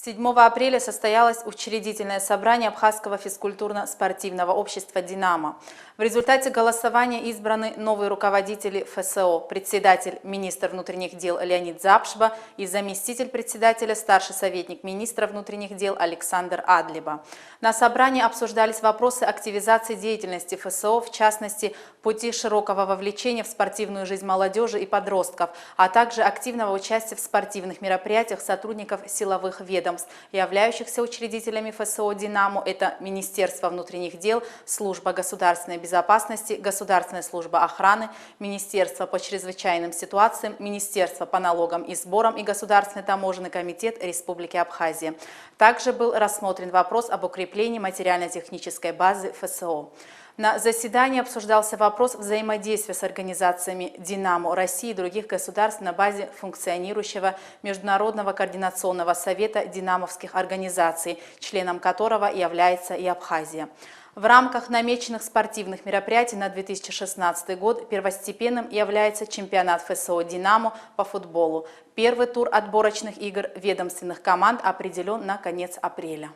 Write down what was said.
7 апреля состоялось учредительное собрание Абхазского физкультурно-спортивного общества «Динамо». В результате голосования избраны новые руководители ФСО, председатель, министр внутренних дел Леонид Запшба и заместитель председателя, старший советник министра внутренних дел Александр Адлиба. На собрании обсуждались вопросы активизации деятельности ФСО, в частности, пути широкого вовлечения в спортивную жизнь молодежи и подростков, а также активного участия в спортивных мероприятиях сотрудников силовых ведомств, являющихся учредителями ФСО «Динамо». Это Министерство внутренних дел, Служба государственной безопасности, Государственная служба охраны, Министерство по чрезвычайным ситуациям, Министерство по налогам и сборам и Государственный таможенный комитет Республики Абхазия. Также был рассмотрен вопрос об укреплении материально-технической базы ФСО. На заседании обсуждался вопрос взаимодействия с организациями «Динамо» России и других государств на базе функционирующего Международного координационного совета динамовских организаций, членом которого является и Абхазия. В рамках намеченных спортивных мероприятий на 2016 год первостепенным является чемпионат ФСО «Динамо» по футболу. Первый тур отборочных игр ведомственных команд определен на конец апреля.